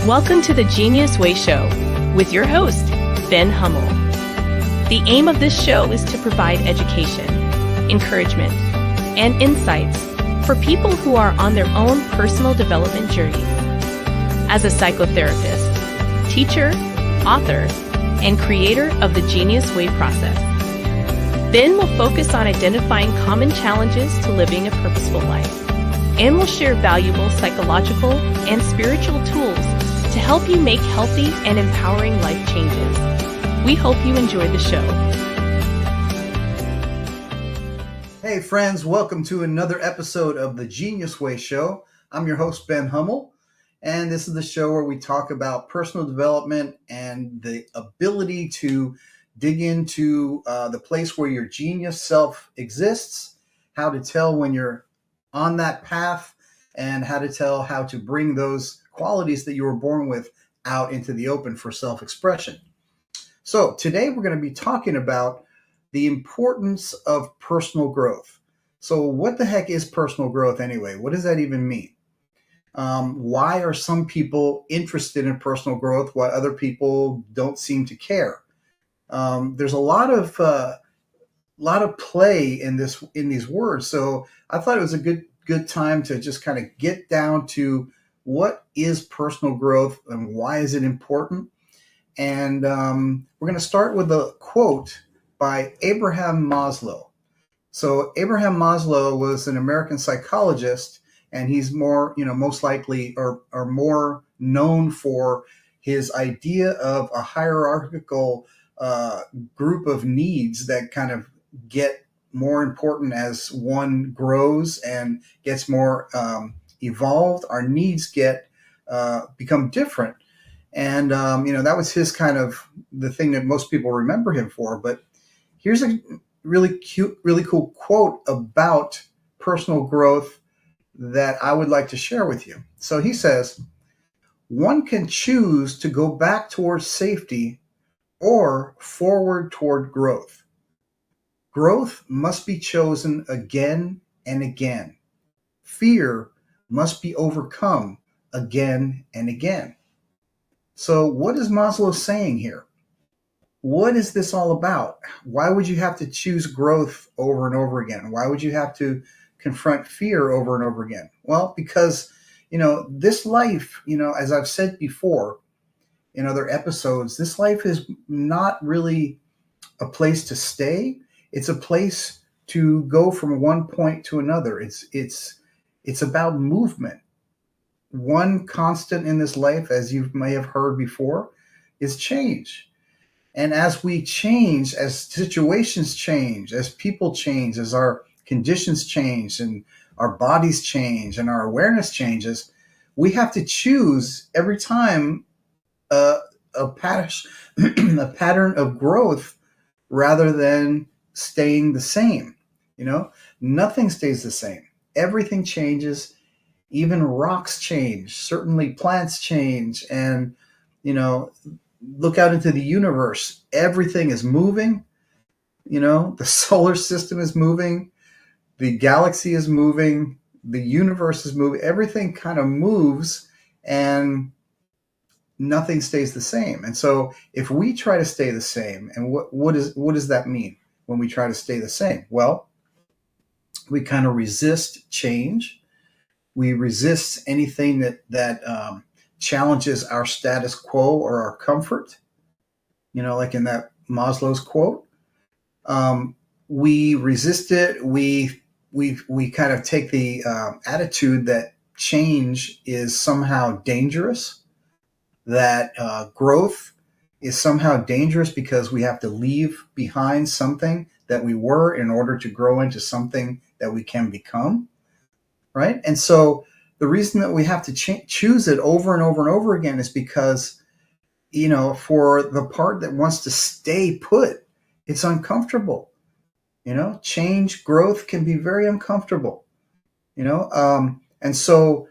Welcome to the Genius Way Show with your host, Ben Hummell. The aim of this show is to provide education, encouragement, and insights for people who are on their own personal development journeys. As a psychotherapist, teacher, author, and creator of the Genius Way process, Ben will focus on identifying common challenges to living a purposeful life, and will share valuable psychological and spiritual tools to help you make healthy and empowering life changes. We hope you enjoy the show. Hey friends, welcome to another episode of the Genius Way Show. I'm your host, Ben Hummell, and this is the show where we talk about personal development and the ability to dig into the place where your genius self exists, how to tell when you're on that path, and how to tell how to bring those qualities that you were born with out into the open for self-expression. So today we're going to be talking about the importance of personal growth. So what the heck is personal growth anyway? What does that even mean? Why are some people interested in personal growth while other people don't seem to care? There's a lot of play in these words. So I thought it was a good time to just kind of get down to what is personal growth and why is it important. And we're going to start with a quote by Abraham Maslow. So Abraham Maslow was an American psychologist, and he's most likely or more known for his idea of a hierarchical group of needs that kind of get more important as one grows and gets more evolved. Our needs become different. And, that was his kind of the thing that most people remember him for. But here's a really cute, really cool quote about personal growth that I would like to share with you. So he says, "One can choose to go back towards safety or forward toward growth. Growth must be chosen again and again. Fear must be overcome again and again." So what is Maslow saying here? What is this all about? Why would you have to choose growth over and over again? Why would you have to confront fear over and over again? Well, because, this life, as I've said before in other episodes, this life is not really a place to stay. It's a place to go from one point to another. It's about movement. One constant in this life, as you may have heard before, is change. And as we change, as situations change, as people change, as our conditions change and our bodies change and our awareness changes, we have to choose every time a pattern of growth rather than staying the same. Nothing stays the same. Everything changes. Even rocks change. Certainly plants change. And, look out into the universe. Everything is moving. The solar system is moving. The galaxy is moving. The universe is moving. Everything kind of moves, and nothing stays the same. And so if we try to stay the same, and what does that mean when we try to stay the same? Well, we kind of resist change. We resist anything that challenges our status quo or our comfort, like in that Maslow's quote. We resist it. We kind of take the attitude that change is somehow dangerous, that growth is somehow dangerous because we have to leave behind something that we were in order to grow into something that we can become, right? And so the reason that we have to choose it over and over and over again is because, for the part that wants to stay put, it's uncomfortable. Change, growth can be very uncomfortable, and so,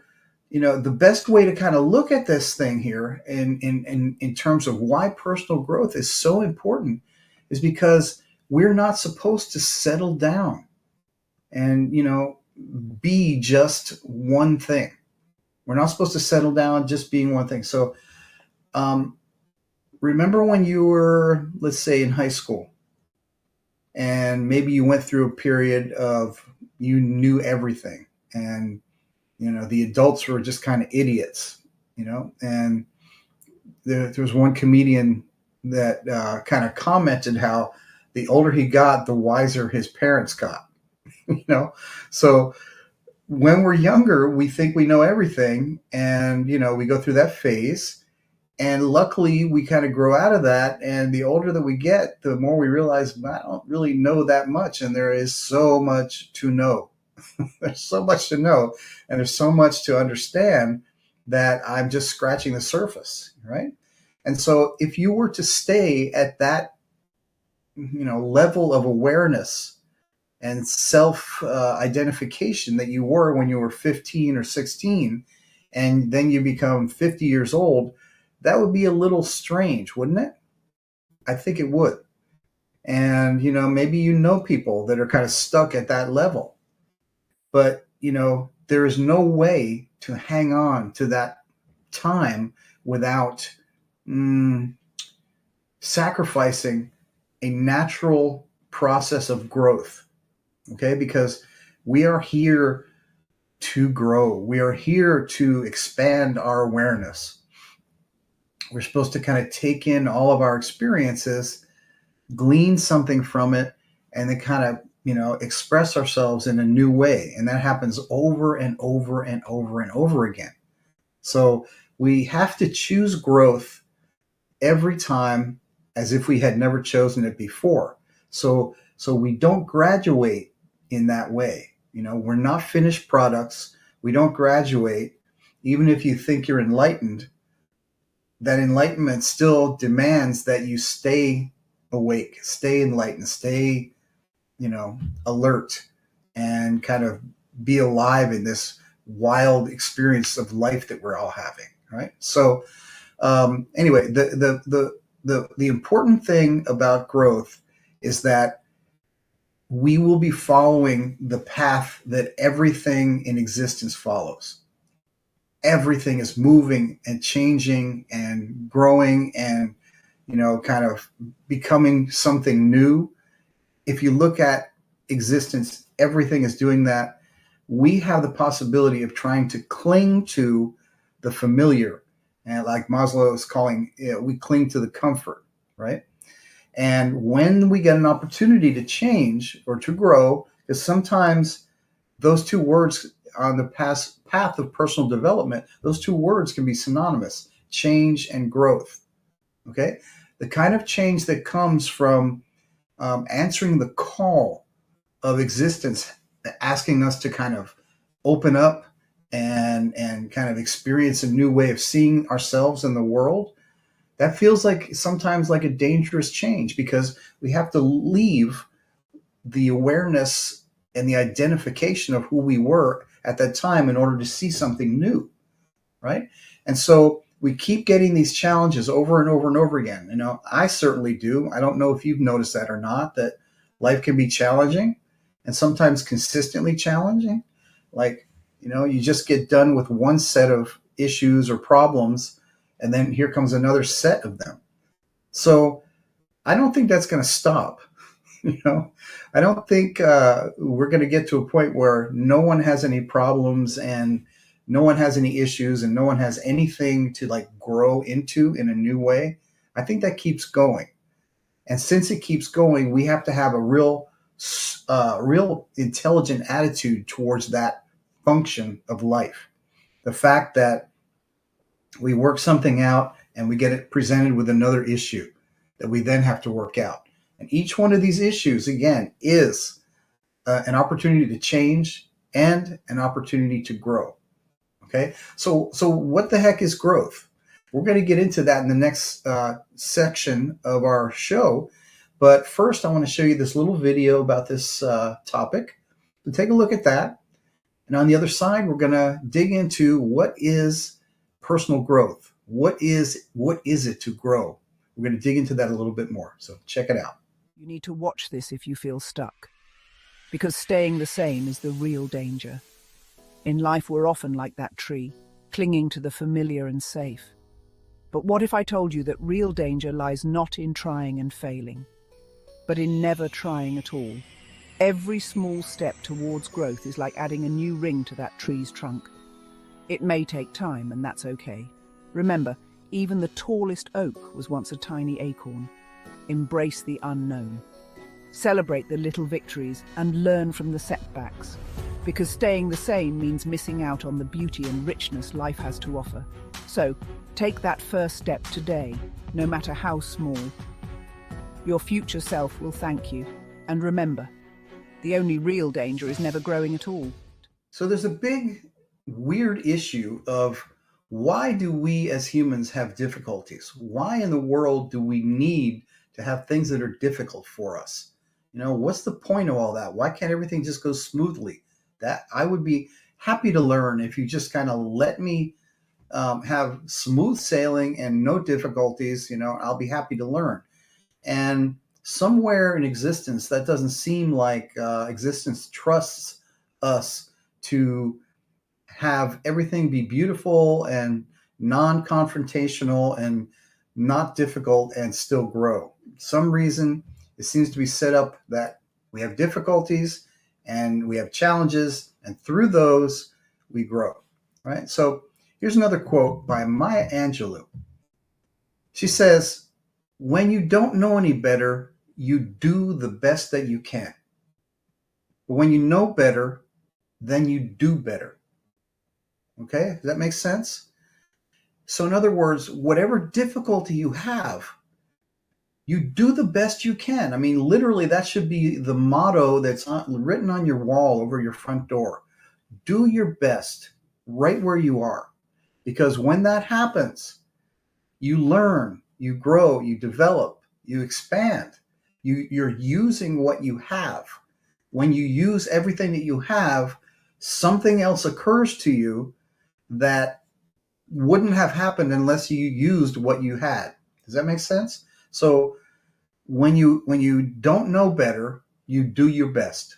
the best way to kind of look at this thing here in terms of why personal growth is so important is because we're not supposed to settle down and, be just one thing. We're not supposed to settle down just being one thing. So Um, Remember when you were, let's say, in high school, and maybe you went through a period of you knew everything, and the adults were just kind of idiots, and there was one comedian that kind of commented how the older he got, the wiser his parents got. you know so when we're younger, we think we know everything, and we go through that phase, and luckily we kind of grow out of that, and the older that we get, the more we realize, I don't really know that much, and there is so much to know. There's so much to know, and there's so much to understand, that I'm just scratching the surface, right? And so if you were to stay at that level of awareness and self identification that you were when you were 15 or 16, and then you become 50 years old, that would be a little strange, wouldn't it? I think it would. And maybe people that are kind of stuck at that level, but there is no way to hang on to that time without sacrificing a natural process of growth. Okay, because we are here to grow. We are here to expand our awareness. We're supposed to kind of take in all of our experiences, glean something from it, and then kind of express ourselves in a new way. And that happens over and over and over and over again. So we have to choose growth every time as if we had never chosen it before. So we don't graduate in that way. We're not finished products. We don't graduate. Even if you think you're enlightened, that enlightenment still demands that you stay awake, stay enlightened, stay alert, and kind of be alive in this wild experience of life that we're all having, right? So anyway, the important thing about growth is that we will be following the path that everything in existence follows. Everything is moving and changing and growing and kind of becoming something new. If you look at existence, everything is doing that. We have the possibility of trying to cling to the familiar, and like Maslow is calling, we cling to the comfort, right? And when we get an opportunity to change or to grow, because sometimes those two words on the path of personal development, those two words can be synonymous: change and growth. Okay, the kind of change that comes from answering the call of existence, asking us to kind of open up and kind of experience a new way of seeing ourselves in the world. That feels like sometimes like a dangerous change, because we have to leave the awareness and the identification of who we were at that time in order to see something new, right? And so we keep getting these challenges over and over and over again. I certainly do. I don't know if you've noticed that or not, that life can be challenging, and sometimes consistently challenging. Like, you just get done with one set of issues or problems, and then here comes another set of them. So I don't think that's going to stop. I don't think we're going to get to a point where no one has any problems and no one has any issues and no one has anything to like grow into in a new way. I think that keeps going. And since it keeps going, we have to have a real intelligent attitude towards that function of life. The fact that we work something out and we get it presented with another issue that we then have to work out. And each one of these issues, again, is an opportunity to change and an opportunity to grow. Okay, so what the heck is growth? We're going to get into that in the next section of our show. But first, I want to show you this little video about this topic. So take a look at that. And on the other side, we're going to dig into what is personal growth. What is it to grow? We're going to dig into that a little bit more. So check it out. You need to watch this if you feel stuck, because staying the same is the real danger. In life, we're often like that tree, clinging to the familiar and safe. But what if I told you that real danger lies not in trying and failing, but in never trying at all? Every small step towards growth is like adding a new ring to that tree's trunk. It may take time, and that's okay. Remember, even the tallest oak was once a tiny acorn. Embrace the unknown. Celebrate the little victories and learn from the setbacks, because staying the same means missing out on the beauty and richness life has to offer. So, take that first step today, no matter how small. Your future self will thank you. And remember, the only real danger is never growing at all. So there's a big, weird issue of why do we as humans have difficulties? Why in the world do we need to have things that are difficult for us? What's the point of all that? Why can't everything just go smoothly? That I would be happy to learn if you just kind of let me have smooth sailing and no difficulties. I'll be happy to learn. And somewhere in existence, that doesn't seem like existence trusts us to have everything be beautiful and non-confrontational and not difficult and still grow. Some reason it seems to be set up that we have difficulties and we have challenges, and through those we grow, right? So here's another quote by Maya Angelou. She says, "When you don't know any better, you do the best that you can. But when you know better, then you do better." Okay, does that make sense? So in other words, whatever difficulty you have, you do the best you can. I mean, literally, that should be the motto that's written on your wall over your front door. Do your best right where you are. Because when that happens, you learn, you grow, you develop, you expand. You're using what you have. When you use everything that you have, something else occurs to you that wouldn't have happened unless you used what you had. Does that make sense? So when you don't know better, you do your best.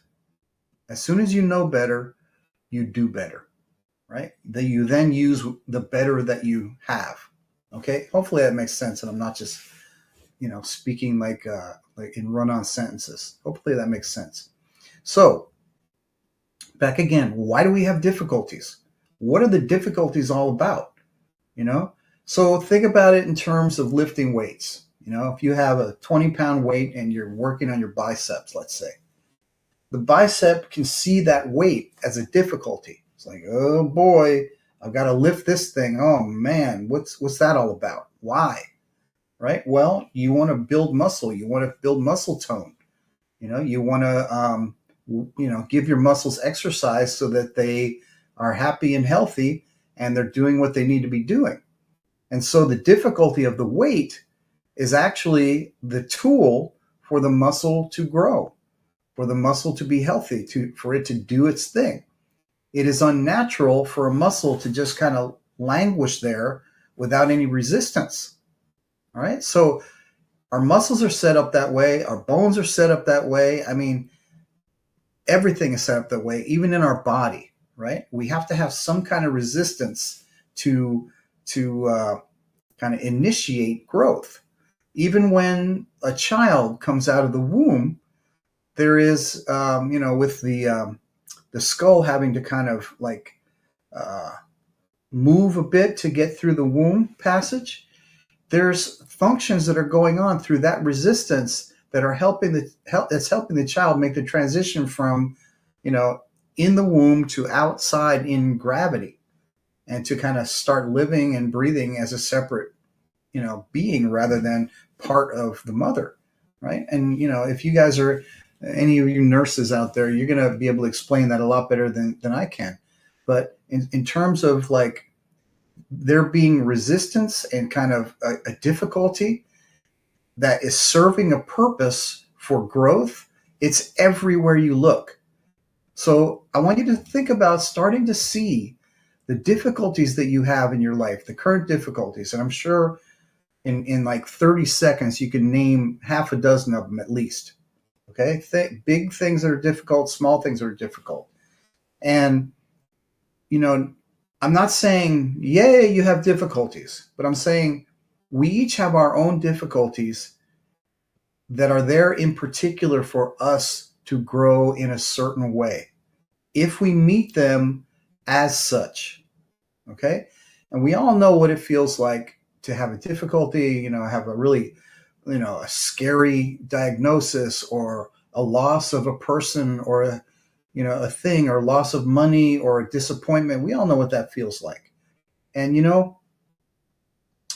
As soon as you know better, you do better, right? You then use the better that you have. Okay, hopefully that makes sense, and I'm not just speaking like in run-on sentences. Hopefully that makes sense. So back again, why do we have difficulties? What are the difficulties all about? So think about it in terms of lifting weights. If you have a 20-pound weight and you're working on your biceps, let's say, the bicep can see that weight as a difficulty. It's like, oh boy, I've got to lift this thing. Oh man, what's that all about? Why? Right? Well, you want to build muscle. You want to build muscle tone. You want to, give your muscles exercise so that they are happy and healthy and they're doing what they need to be doing. And so the difficulty of the weight is actually the tool for the muscle to grow, for the muscle to be healthy, for it to do its thing. It is unnatural for a muscle to just kind of languish there without any resistance. All right. So our muscles are set up that way. Our bones are set up that way. I mean, everything is set up that way, even in our body, right? We have to have some kind of resistance to kind of initiate growth. Even when a child comes out of the womb, there is, with the skull having to kind of like move a bit to get through the womb passage, there's functions that are going on through that resistance that are helping the child make the transition from, in the womb to outside in gravity, and to kind of start living and breathing as a separate, being rather than part of the mother, right? And if you guys are any of you nurses out there, you're going to be able to explain that a lot better than I can. But in terms of like there being resistance and kind of a difficulty that is serving a purpose for growth, it's everywhere you look. So I want you to think about starting to see the difficulties that you have in your life, the current difficulties. And I'm sure in like 30 seconds, you can name half a dozen of them at least. Okay. Big things that are difficult, small things that are difficult. And, I'm not saying, yay, you have difficulties, but I'm saying We each have our own difficulties that are there in particular for us to grow in a certain way if we meet them as such. Okay. And we all know what it feels like to have a difficulty, have a really, a scary diagnosis or a loss of a person or a thing or loss of money or a disappointment. We all know what that feels like. And,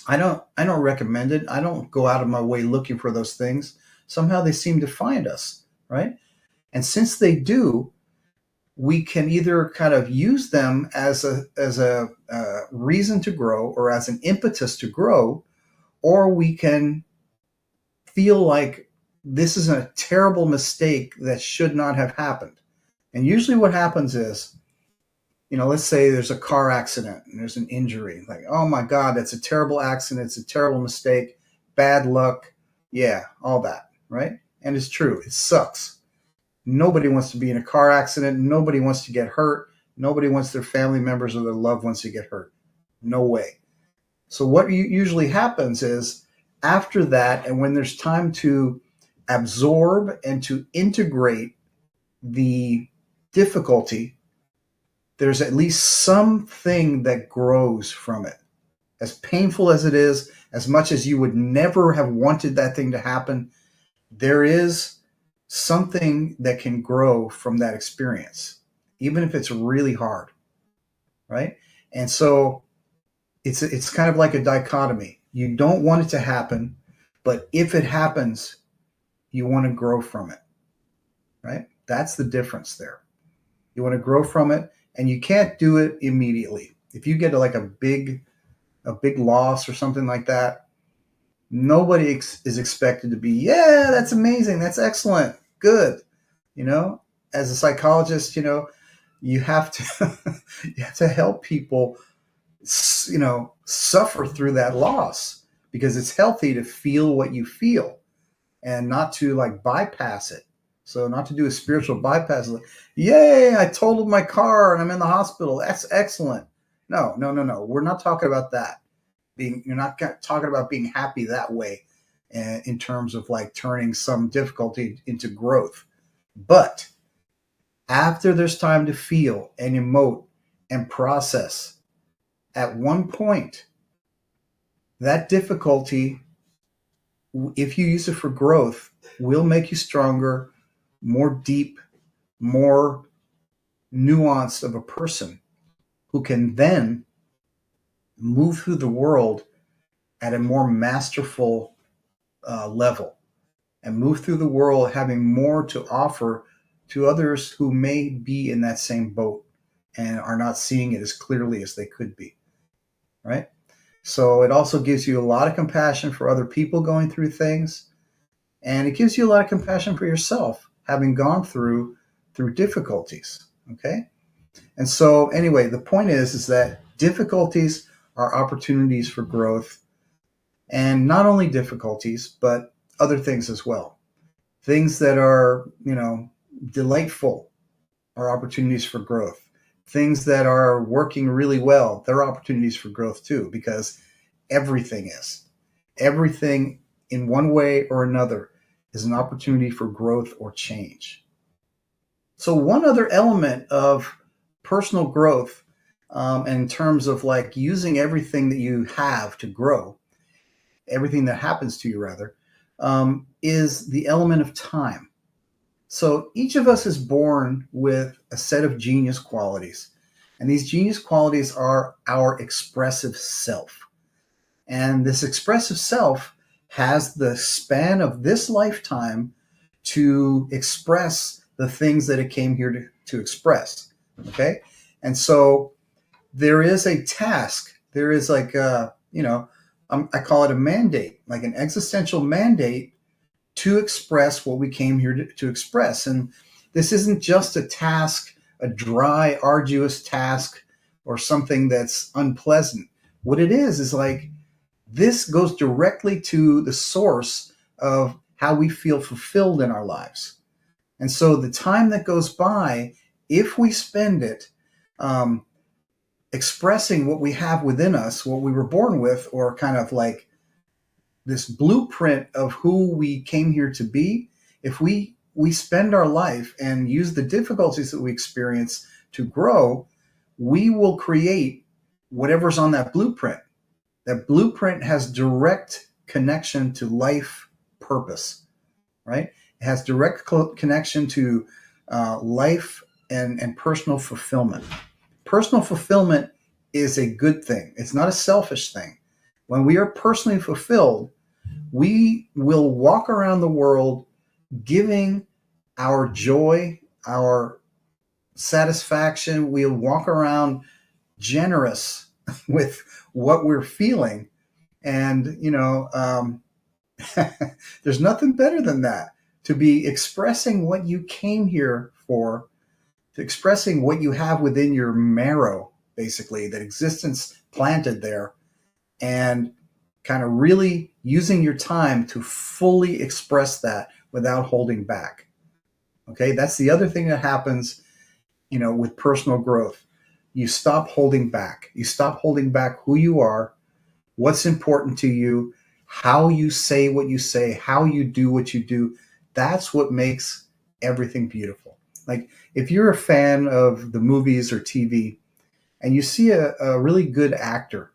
I don't recommend it. I don't go out of my way looking for those things. Somehow they seem to find us, right? And since they do, we can either kind of use them as a reason to grow or as an impetus to grow, or we can feel like this is a terrible mistake that should not have happened. And usually what happens is, let's say there's a car accident and there's an injury. Like, oh my God, that's a terrible accident. It's a terrible mistake. Bad luck. Yeah, all that, right? And it's true. It sucks. Nobody wants to be in a car accident. Nobody wants to get hurt. Nobody wants their family members or their loved ones to get hurt. No way. So what usually happens is after that, and when there's time to absorb and to integrate the difficulty, there's at least something that grows from it. As painful as it is, as much as you would never have wanted that thing to happen, there is something that can grow from that experience, even if it's really hard, right? And so it's kind of like a dichotomy. You don't want it to happen, but if it happens, you want to grow from it, right? That's the difference there. You want to grow from it, and you can't do it immediately. If you get like a big loss or something like that, nobody is expected to be, yeah, that's amazing, that's excellent, good. As a psychologist, you have to you have to help people, suffer through that loss, because it's healthy to feel what you feel and not to like bypass it. So not to do a spiritual bypass, like, yay, I totaled my car and I'm in the hospital. That's excellent. No. We're not talking about that. You're not talking about being happy that way in terms of like turning some difficulty into growth. But after there's time to feel and emote and process, at one point, that difficulty, if you use it for growth, will make you stronger, more deep, more nuanced of a person who can then move through the world at a more masterful level and move through the world having more to offer to others who may be in that same boat and are not seeing it as clearly as they could be, right? So it also gives you a lot of compassion for other people going through things, and it gives you a lot of compassion for yourself having gone through difficulties, okay? And so anyway, the point is that difficulties are opportunities for growth, and not only difficulties, but other things as well. Things that are, delightful are opportunities for growth. Things that are working really well, they're opportunities for growth too, because everything is. Everything in one way or another is an opportunity for growth or change. So one other element of personal growth, in terms of like using everything that you have to grow, everything that happens to you rather, is the element of time. So each of us is born with a set of genius qualities. And these genius qualities are our expressive self. And this expressive self has the span of this lifetime to express the things that it came here to express. Okay? And so there is a task. There is like, I call it a mandate, like an existential mandate to express what we came here to express. And this isn't just a task, a dry, arduous task, or something that's unpleasant. What it is like, this goes directly to the source of how we feel fulfilled in our lives. And so the time that goes by, if we spend it expressing what we have within us, what we were born with, or kind of like this blueprint of who we came here to be, if we spend our life and use the difficulties that we experience to grow, we will create whatever's on that blueprint. That blueprint has direct connection to life purpose, right? It has direct connection to life and personal fulfillment. Personal fulfillment is a good thing. It's not a selfish thing. When we are personally fulfilled, we will walk around the world giving our joy, our satisfaction. We'll walk around generous with what we're feeling. And, there's nothing better than that, to be expressing what you came here for, to expressing what you have within your marrow, basically, that existence planted there, and kind of really using your time to fully express that without holding back. Okay, that's the other thing that happens, with personal growth. You stop holding back. You stop holding back who you are, what's important to you, how you say what you say, how you do what you do. That's what makes everything beautiful. Like, if you're a fan of the movies or TV and you see a really good actor,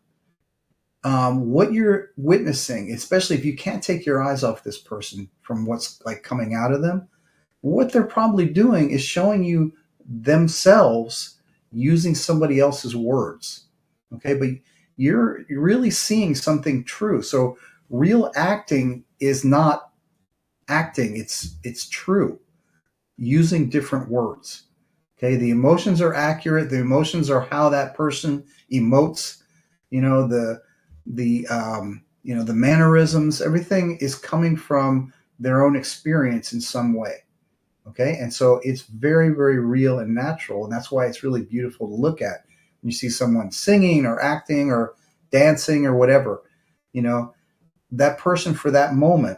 what you're witnessing, especially if you can't take your eyes off this person from what's like coming out of them, what they're probably doing is showing you themselves using somebody else's words. Okay, but you're really seeing something true. So real acting is not acting, it's true, using different words. Okay, the emotions are accurate. The emotions are how that person emotes. The mannerisms, everything is coming from their own experience in some way. Okay, and so it's very, very real and natural, and that's why it's really beautiful to look at when you see someone singing or acting or dancing or whatever. That person for that moment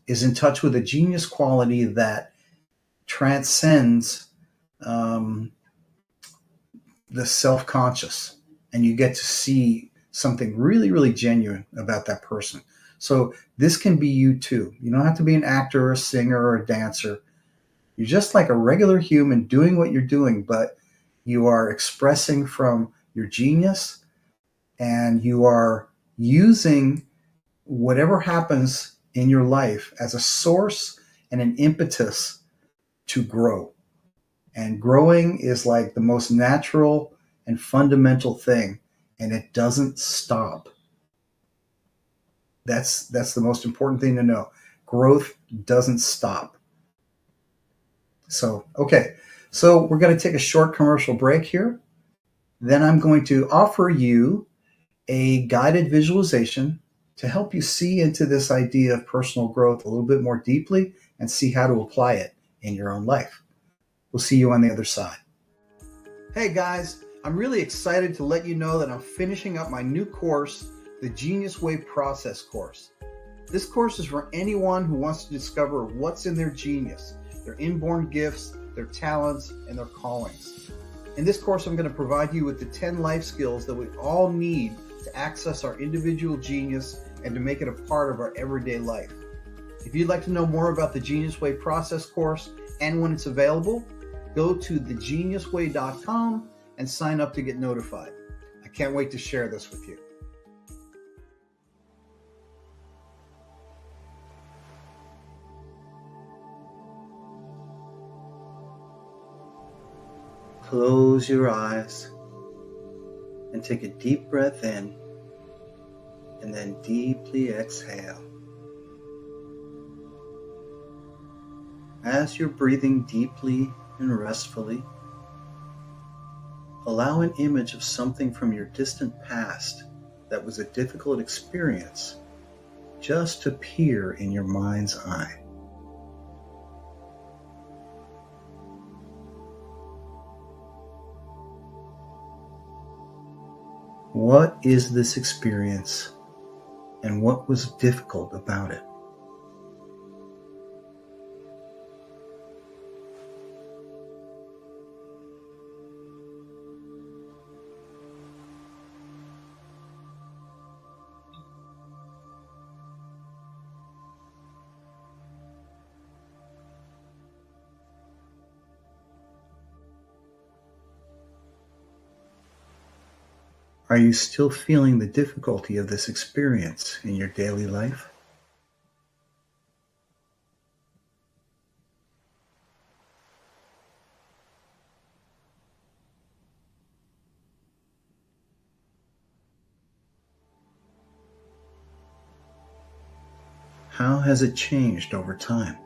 is in touch with a genius quality that transcends the self-conscious, and you get to see something really, really genuine about that person. So this can be you too. You don't have to be an actor or a singer or a dancer. You're just like a regular human doing what you're doing, but you are expressing from your genius, and you are using whatever happens in your life as a source and an impetus to grow. And growing is like the most natural and fundamental thing, and it doesn't stop. That's the most important thing to know. Growth doesn't stop. So, okay. So we're going to take a short commercial break here. Then I'm going to offer you a guided visualization to help you see into this idea of personal growth a little bit more deeply and see how to apply it in your own life. We'll see you on the other side. Hey guys, I'm really excited to let you know that I'm finishing up my new course, the Genius Way Process course. This course is for anyone who wants to discover what's in their genius, their inborn gifts, their talents, and their callings. In this course, I'm going to provide you with the 10 life skills that we all need to access our individual genius and to make it a part of our everyday life. If you'd like to know more about the Genius Way Process course and when it's available, go to thegeniusway.com and sign up to get notified. I can't wait to share this with you. Close your eyes and take a deep breath in, and then deeply exhale. As you're breathing deeply and restfully, allow an image of something from your distant past that was a difficult experience just to appear in your mind's eye. What is this experience, and what was difficult about it? Are you still feeling the difficulty of this experience in your daily life? How has it changed over time?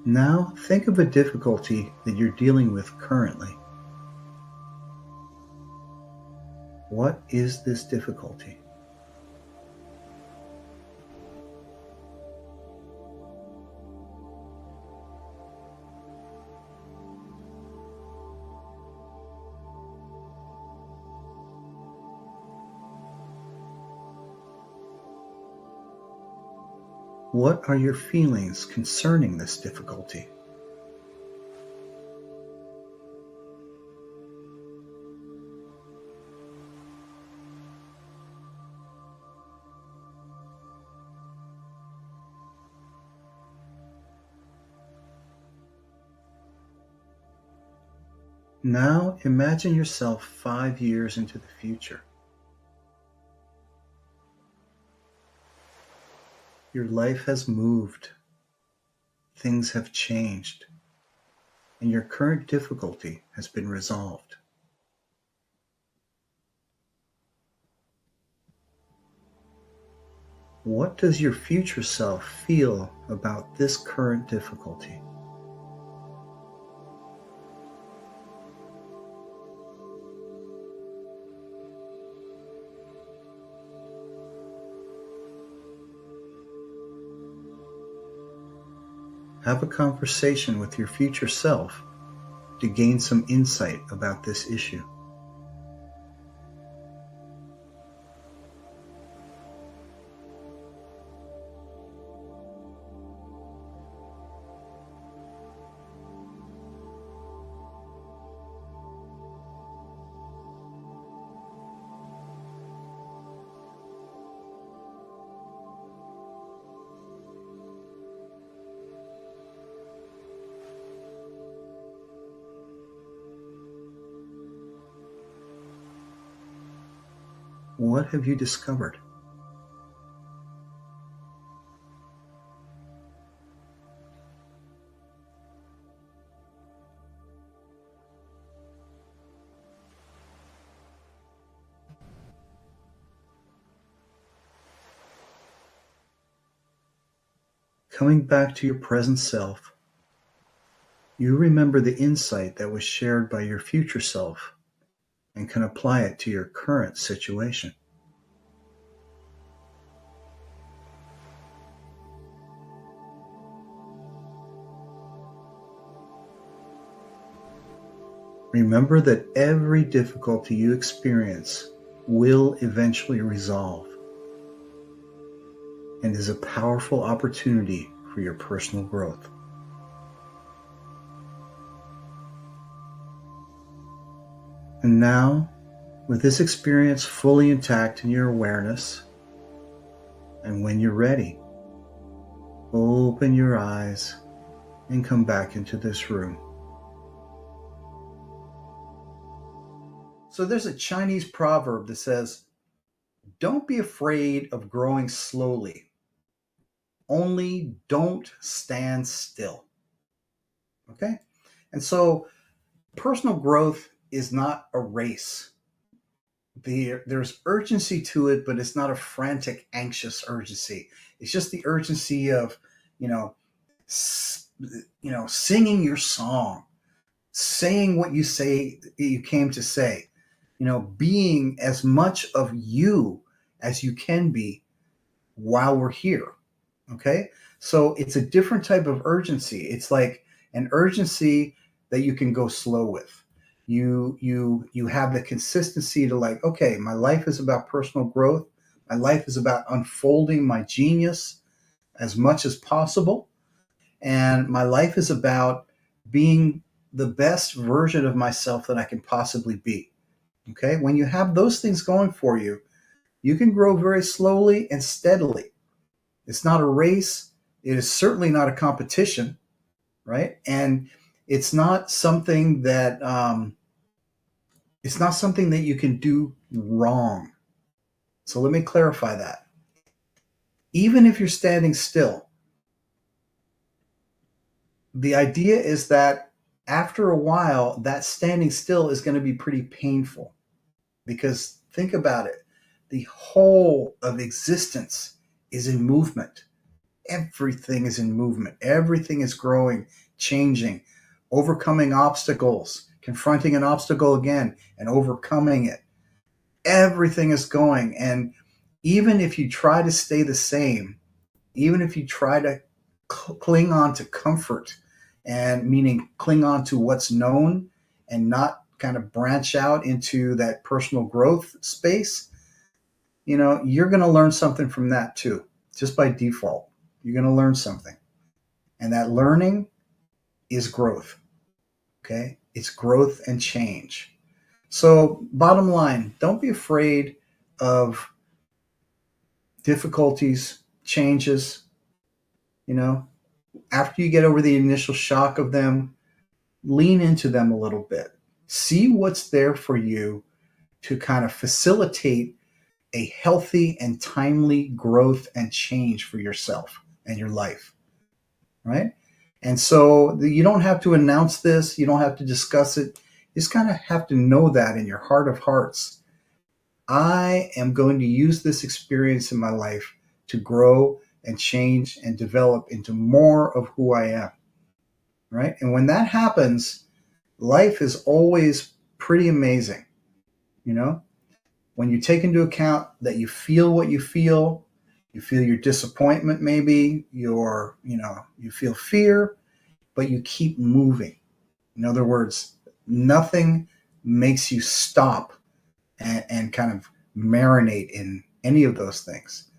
Now think of a difficulty that you're dealing with currently. What is this difficulty? What are your feelings concerning this difficulty? Now imagine yourself 5 years into the future. Your life has moved, things have changed, and your current difficulty has been resolved. What does your future self feel about this current difficulty? Have a conversation with your future self to gain some insight about this issue. What have you discovered? Coming back to your present self, you remember the insight that was shared by your future self and can apply it to your current situation. Remember that every difficulty you experience will eventually resolve and is a powerful opportunity for your personal growth. And now, with this experience fully intact in your awareness, and when you're ready, open your eyes and come back into this room. So there's a Chinese proverb that says, "Don't be afraid of growing slowly. Only don't stand still." Okay? And so personal growth is not a race. There's urgency to it, but it's not a frantic, anxious urgency. It's just the urgency of, you know, singing your song, saying what you say you came to say, being as much of you as you can be while we're here. Okay? So it's a different type of urgency. It's like an urgency that you can go slow with. You have the consistency to, like, okay, my life is about personal growth. My life is about unfolding my genius as much as possible. And my life is about being the best version of myself that I can possibly be. Okay? When you have those things going for you, You can grow very slowly and steadily. It's not a race. It is certainly not a competition, right? And it's not something that you can do wrong. So let me clarify that. Even if you're standing still, the idea is that after a while, that standing still is going to be pretty painful. Because think about it, the whole of existence is in movement. Everything is in movement. Everything is growing, changing, overcoming obstacles, confronting an obstacle again and overcoming it. Everything is going. And even if you try to stay the same, even if you try to cling on to comfort, and meaning cling on to what's known and not kind of branch out into that personal growth space, you're going to learn something from that too. Just by default, you're going to learn something. And that learning is growth. Okay? It's growth and change. So bottom line, don't be afraid of difficulties, changes. After you get over the initial shock of them, lean into them a little bit. See what's there for you to kind of facilitate a healthy and timely growth and change for yourself and your life, right? And so you don't have to announce this. You don't have to discuss it. You just kind of have to know that in your heart of hearts. I am going to use this experience in my life to grow and change and develop into more of who I am, right? And when that happens, life is always pretty amazing, when you take into account that you feel what you feel your disappointment, maybe you feel fear, but you keep moving. In other words, nothing makes you stop and kind of marinate in any of those things.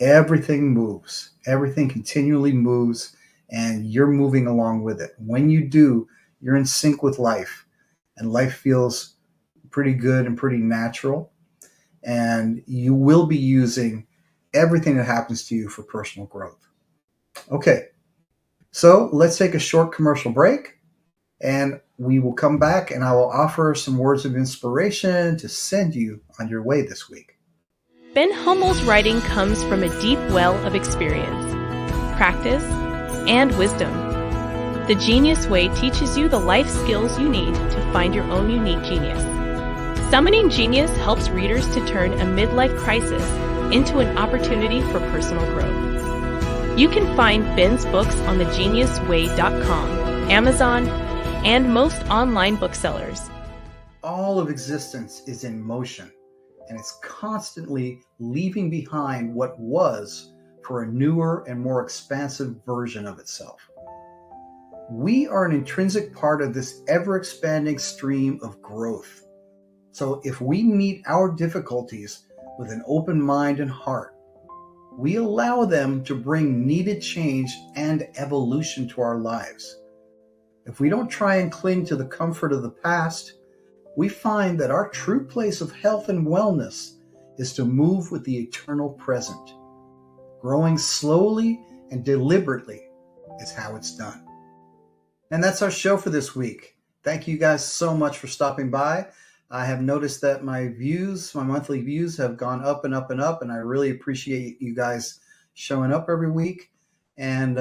Everything moves, everything continually moves, and you're moving along with it. When you do, you're in sync with life, and life feels pretty good and pretty natural. And you will be using everything that happens to you for personal growth. Okay, so let's take a short commercial break, and we will come back and I will offer some words of inspiration to send you on your way this week. Ben Hummell's writing comes from a deep well of experience, practice, and wisdom. The Genius Way teaches you the life skills you need to find your own unique genius. Summoning Genius helps readers to turn a midlife crisis into an opportunity for personal growth. You can find Ben's books on thegeniusway.com, Amazon, and most online booksellers. All of existence is in motion, and it's constantly leaving behind what was for a newer and more expansive version of itself. We are an intrinsic part of this ever-expanding stream of growth. So if we meet our difficulties with an open mind and heart, we allow them to bring needed change and evolution to our lives. If we don't try and cling to the comfort of the past, we find that our true place of health and wellness is to move with the eternal present. Growing slowly and deliberately is how it's done. And that's our show for this week. Thank you guys so much for stopping by. I have noticed that my monthly views have gone up and up and up, and I really appreciate you guys showing up every week. And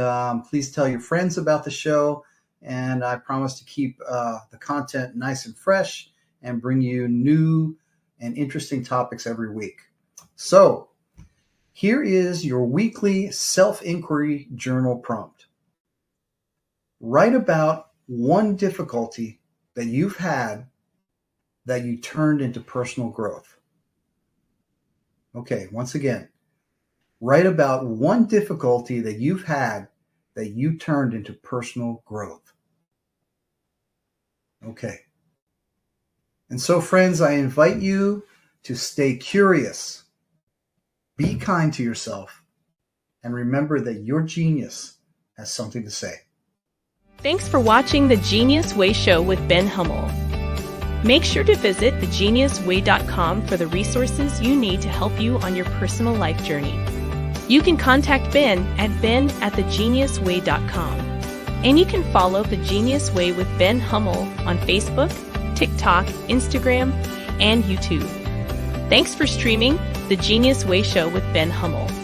please tell your friends about the show. And I promise to keep the content nice and fresh and bring you new and interesting topics every week. So here is your weekly self-inquiry journal prompt. Write about one difficulty that you've had that you turned into personal growth. Okay, once again, write about one difficulty that you've had that you turned into personal growth. Okay. And so, friends, I invite you to stay curious, be kind to yourself, and remember that your genius has something to say. Thanks for watching the Genius Way Show with Ben Hummell. Make sure to visit thegeniusway.com for the resources you need to help you on your personal life journey. You can contact Ben at ben@thegeniusway.com. And you can follow The Genius Way with Ben Hummell on Facebook, TikTok, Instagram, and YouTube. Thanks for streaming The Genius Way Show with Ben Hummell.